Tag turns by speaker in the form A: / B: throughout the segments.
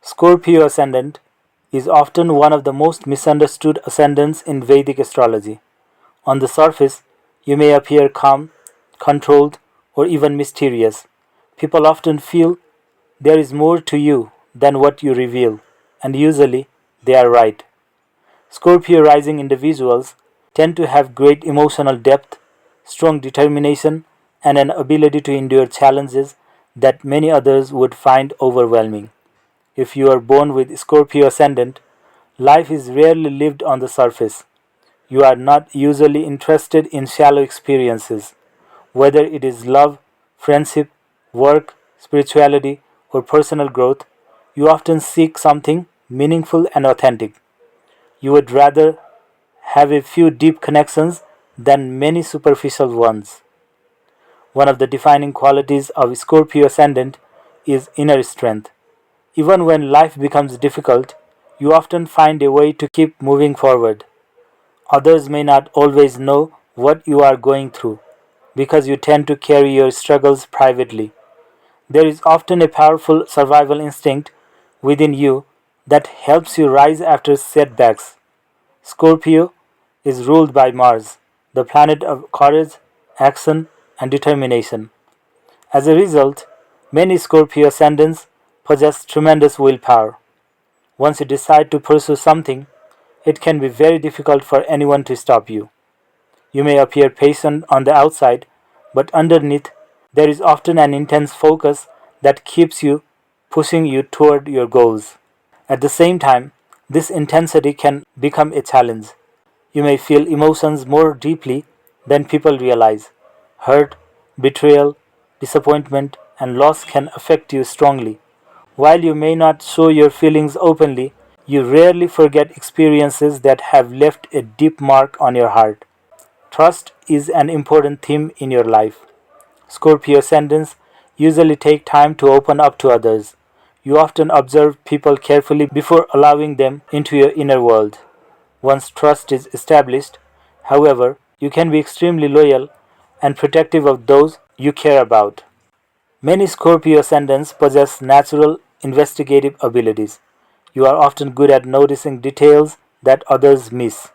A: Scorpio Ascendant is often one of the most misunderstood ascendants in Vedic astrology. On the surface, you may appear calm, controlled, or even mysterious. People often feel there is more to you than what you reveal, and usually they are right. Scorpio rising individuals tend to have great emotional depth, strong determination, and an ability to endure challenges that many others would find overwhelming. If you are born with Scorpio ascendant, life is rarely lived on the surface. You are not usually interested in shallow experiences. Whether it is love, friendship, work, spirituality, or personal growth, you often seek something meaningful and authentic. You would rather have a few deep connections than many superficial ones. One of the defining qualities of Scorpio ascendant is inner strength. Even when life becomes difficult, you often find a way to keep moving forward. Others may not always know what you are going through because you tend to carry your struggles privately. There is often a powerful survival instinct within you that helps you rise after setbacks. Scorpio is ruled by Mars, the planet of courage, action, and determination. As a result, many Scorpio ascendants possess tremendous willpower. Once you decide to pursue something, it can be very difficult for anyone to stop you. You may appear patient on the outside, but underneath, there is often an intense focus that keeps you pushing you toward your goals. At the same time, this intensity can become a challenge. You may feel emotions more deeply than people realize. Hurt, betrayal, disappointment, and loss can affect you strongly. While you may not show your feelings openly, you rarely forget experiences that have left a deep mark on your heart. Trust is an important theme in your life. Scorpio ascendants usually take time to open up to others. You often observe people carefully before allowing them into your inner world. Once trust is established, however, you can be extremely loyal and protective of those you care about. Many Scorpio ascendants possess natural investigative abilities. You are often good at noticing details that others miss.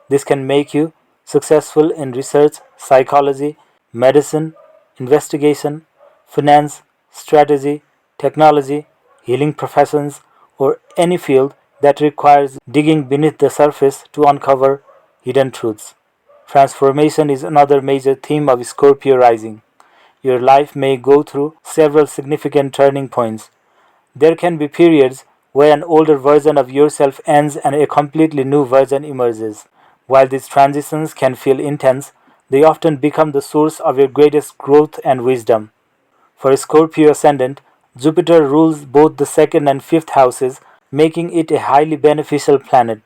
A: This can make you successful in research, psychology, medicine, investigation, finance, strategy, technology, healing professions, or any field that requires digging beneath the surface to uncover hidden truths. Transformation is another major theme of Scorpio rising. Your life may go through several significant turning points. There can be periods where an older version of yourself ends and a completely new version emerges. While these transitions can feel intense, they often become the source of your greatest growth and wisdom. For a Scorpio ascendant, Jupiter rules both the second and fifth houses, making it a highly beneficial planet.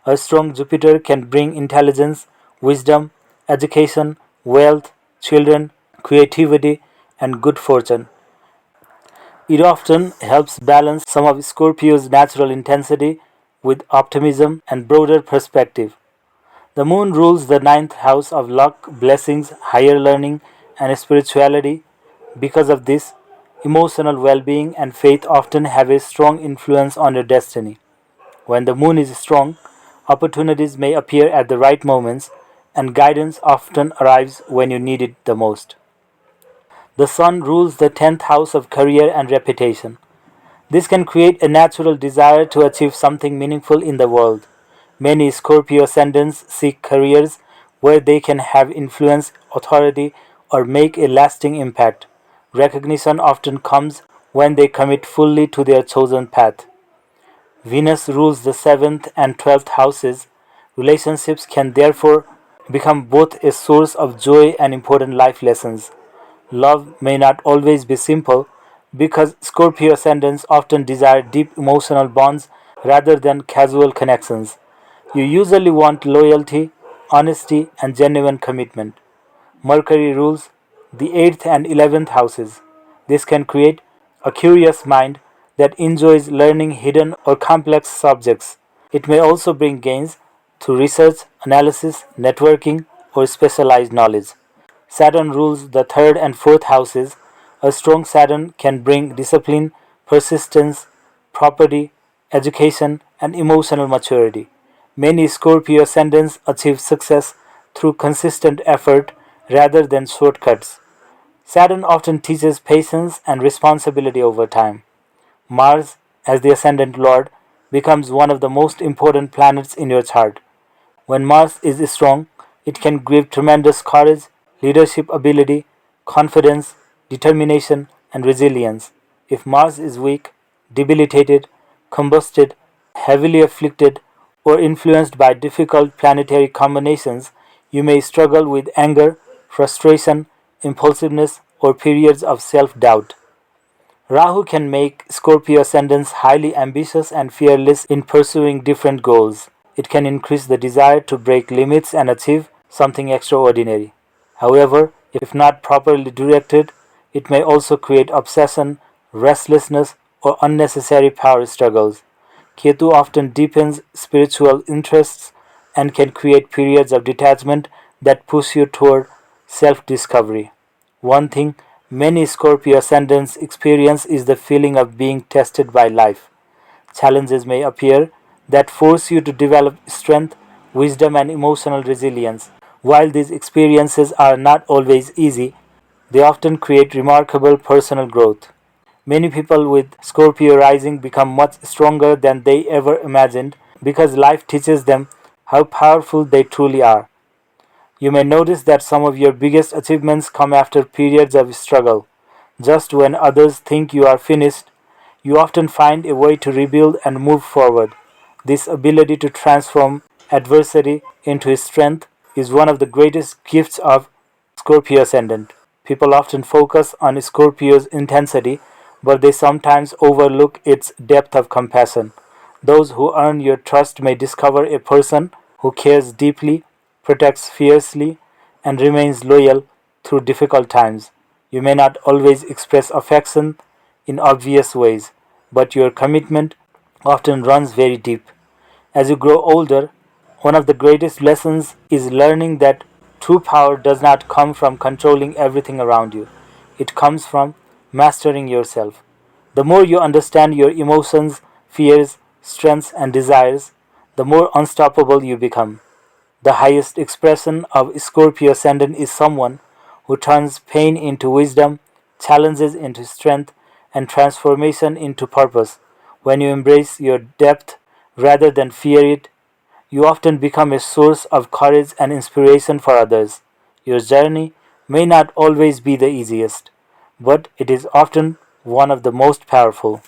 A: A strong Jupiter can bring intelligence, wisdom, education, wealth, children, creativity, and good fortune. It often helps balance some of Scorpio's natural intensity with optimism and broader perspective. The moon rules the ninth house of luck, blessings, higher learning, and spirituality. Because of this, emotional well being and faith often have a strong influence on your destiny. When the moon is strong, opportunities may appear at the right moments, and guidance often arrives when you need it the most. The sun rules the 10th house of career and reputation. This can create a natural desire to achieve something meaningful in the world. Many Scorpio ascendants seek careers where they can have influence, authority, or make a lasting impact. Recognition often comes when they commit fully to their chosen path. Venus rules the 7th and 12th houses. Relationships can therefore become both a source of joy and important life lessons. Love may not always be simple because Scorpio ascendants often desire deep emotional bonds rather than casual connections. You usually want loyalty, honesty, and genuine commitment. Mercury rules the 8th and 11th houses. This can create a curious mind that enjoys learning hidden or complex subjects. It may also bring gains through research, analysis, networking, or specialized knowledge. Saturn rules the 3rd and 4th houses. A strong Saturn can bring discipline, persistence, property, education, and emotional maturity. Many Scorpio ascendants achieve success through consistent effort rather than shortcuts. Saturn often teaches patience and responsibility over time. Mars, as the ascendant lord, becomes one of the most important planets in your chart. When Mars is strong, it can give tremendous courage, leadership ability, confidence, determination, and resilience. If Mars is weak, debilitated, combusted, heavily afflicted, or influenced by difficult planetary combinations, you may struggle with anger, frustration, impulsiveness, or periods of self doubt. Rahu can make Scorpio ascendants highly ambitious and fearless in pursuing different goals. It can increase the desire to break limits and achieve something extraordinary. However, if not properly directed, it may also create obsession, restlessness, or unnecessary power struggles. Ketu often deepens spiritual interests and can create periods of detachment that push you toward self discovery. One thing many Scorpio ascendants experience is the feeling of being tested by life. Challenges may appear that force you to develop strength, wisdom, and emotional resilience. While these experiences are not always easy, they often create remarkable personal growth. Many people with Scorpio rising become much stronger than they ever imagined because life teaches them how powerful they truly are. You may notice that some of your biggest achievements come after periods of struggle. Just when others think you are finished, you often find a way to rebuild and move forward. This ability to transform adversity into strength is one of the greatest gifts of Scorpio Ascendant. People often focus on Scorpio's intensity, but they sometimes overlook its depth of compassion. Those who earn your trust may discover a person who cares deeply, protects fiercely, and remains loyal through difficult times. You may not always express affection in obvious ways, but your commitment often runs very deep. As you grow older, one of the greatest lessons is learning that true power does not come from controlling everything around you. It comes from mastering yourself. The more you understand your emotions, fears, strengths, and desires, the more unstoppable you become. The highest expression of Scorpio Ascendant is someone who turns pain into wisdom, challenges into strength, and transformation into purpose. When you embrace your depth rather than fear it, you often become a source of courage and inspiration for others. Your journey may not always be the easiest, but it is often one of the most powerful.